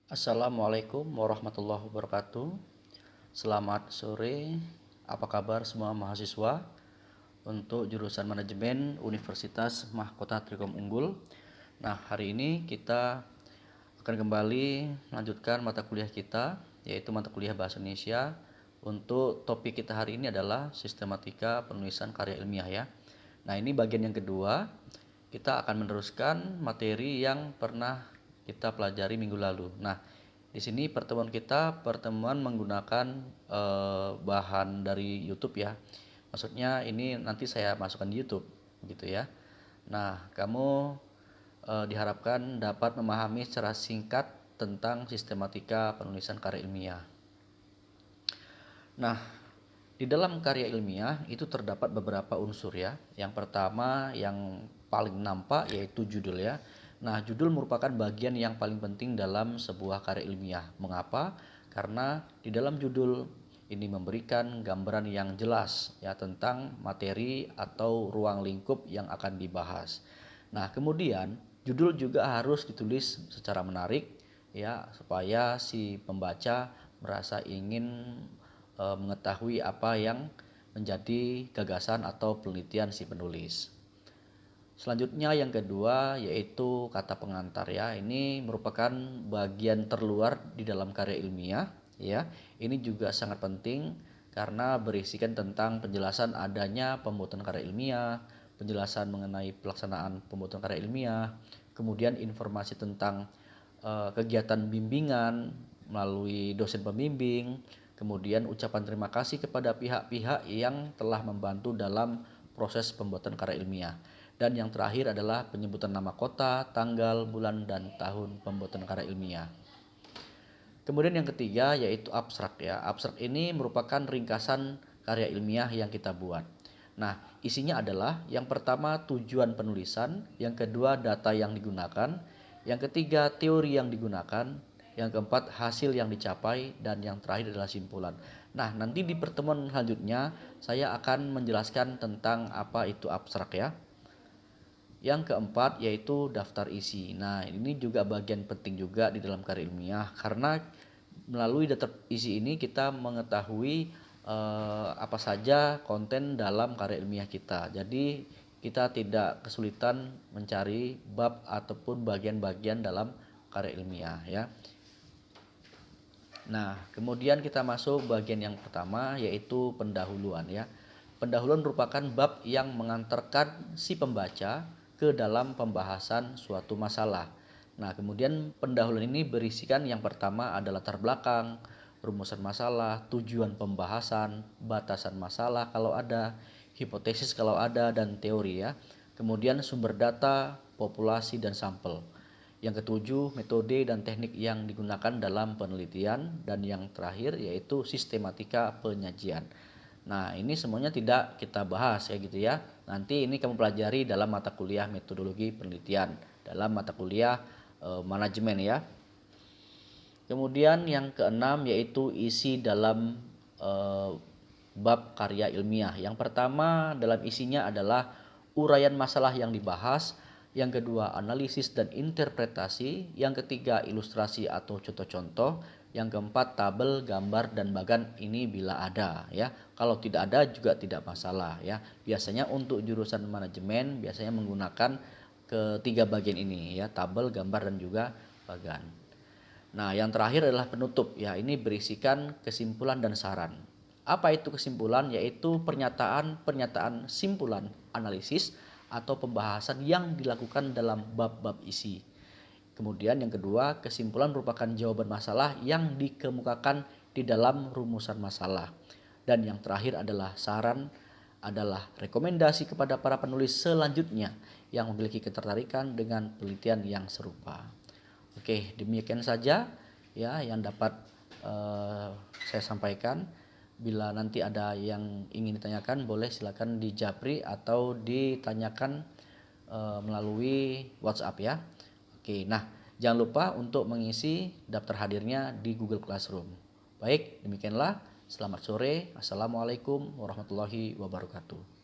Assalamualaikum warahmatullahi wabarakatuh. Selamat sore, apa kabar semua mahasiswa untuk jurusan manajemen Universitas Mahkota Telkom Unggul. Nah, hari ini kita akan kembali melanjutkan mata kuliah kita, yaitu mata kuliah Bahasa Indonesia. Untuk topik kita hari ini adalah sistematika penulisan karya ilmiah ya. Nah, ini bagian yang kedua. Kita akan meneruskan materi yang pernah kita pelajari minggu lalu. Nah, di sini pertemuan menggunakan bahan dari YouTube ya. Maksudnya ini nanti saya masukkan di YouTube gitu ya. Nah, kamu diharapkan dapat memahami secara singkat tentang sistematika penulisan karya ilmiah. Nah, di dalam karya ilmiah itu terdapat beberapa unsur ya. Yang pertama yang paling nampak yaitu judul ya. Nah, judul merupakan bagian yang paling penting dalam sebuah karya ilmiah. Mengapa? Karena di dalam judul ini memberikan gambaran yang jelas ya tentang materi atau ruang lingkup yang akan dibahas. Nah, kemudian judul juga harus ditulis secara menarik ya supaya si pembaca merasa ingin mengetahui apa yang menjadi gagasan atau penelitian si penulis. Selanjutnya yang kedua yaitu kata pengantar ya. Ini merupakan bagian terluar di dalam karya ilmiah ya. Ini juga sangat penting karena berisikan tentang penjelasan adanya pembuatan karya ilmiah, penjelasan mengenai pelaksanaan pembuatan karya ilmiah, kemudian informasi tentang kegiatan bimbingan melalui dosen pembimbing, kemudian ucapan terima kasih kepada pihak-pihak yang telah membantu dalam proses pembuatan karya ilmiah. Dan yang terakhir adalah penyebutan nama kota, tanggal, bulan, dan tahun pembuatan karya ilmiah. Kemudian yang ketiga yaitu abstrak ya. Abstrak ini merupakan ringkasan karya ilmiah yang kita buat. Nah, isinya adalah yang pertama tujuan penulisan, yang kedua data yang digunakan, yang ketiga teori yang digunakan, yang keempat hasil yang dicapai, dan yang terakhir adalah simpulan. Nah, nanti di pertemuan selanjutnya saya akan menjelaskan tentang apa itu abstrak ya. Yang keempat yaitu daftar isi. Nah, ini juga bagian penting juga di dalam karya ilmiah karena melalui daftar isi ini kita mengetahui apa saja konten dalam karya ilmiah kita. Jadi kita tidak kesulitan mencari bab ataupun bagian-bagian dalam karya ilmiah ya. Nah, kemudian kita masuk bagian yang pertama yaitu pendahuluan ya. Pendahuluan merupakan bab yang mengantarkan si pembaca ke dalam pembahasan suatu masalah. Nah, kemudian pendahuluan ini berisikan yang pertama adalah latar belakang, rumusan masalah, tujuan pembahasan, batasan masalah kalau ada, hipotesis kalau ada, dan teori ya. Kemudian sumber data, populasi, dan sampel. Yang ketujuh, metode dan teknik yang digunakan dalam penelitian. Dan yang terakhir yaitu sistematika penyajian. Nah, ini semuanya tidak kita bahas ya gitu ya. Nanti ini kamu pelajari dalam mata kuliah metodologi penelitian, dalam mata kuliah manajemen ya. Kemudian yang keenam yaitu isi dalam bab karya ilmiah. Yang pertama dalam isinya adalah uraian masalah yang dibahas, yang kedua analisis dan interpretasi, yang ketiga ilustrasi atau contoh-contoh, yang keempat tabel, gambar, dan bagan ini bila ada ya. Kalau tidak ada juga tidak masalah ya. Biasanya untuk jurusan manajemen biasanya menggunakan ketiga bagian ini ya, tabel, gambar, dan juga bagan. Nah, yang terakhir adalah penutup ya. Ini berisikan kesimpulan dan saran. Apa itu kesimpulan? Yaitu pernyataan simpulan analisis atau pembahasan yang dilakukan dalam bab-bab isi. Kemudian yang kedua, kesimpulan merupakan jawaban masalah yang dikemukakan di dalam rumusan masalah. Dan yang terakhir adalah saran, adalah rekomendasi kepada para penulis selanjutnya yang memiliki ketertarikan dengan penelitian yang serupa. Oke, demikian saja ya yang dapat saya sampaikan. Bila nanti ada yang ingin ditanyakan, boleh silakan dijapri atau ditanyakan melalui WhatsApp ya. Oke, nah jangan lupa untuk mengisi daftar hadirnya di Google Classroom. Baik, demikianlah. Selamat sore. Assalamualaikum warahmatullahi wabarakatuh.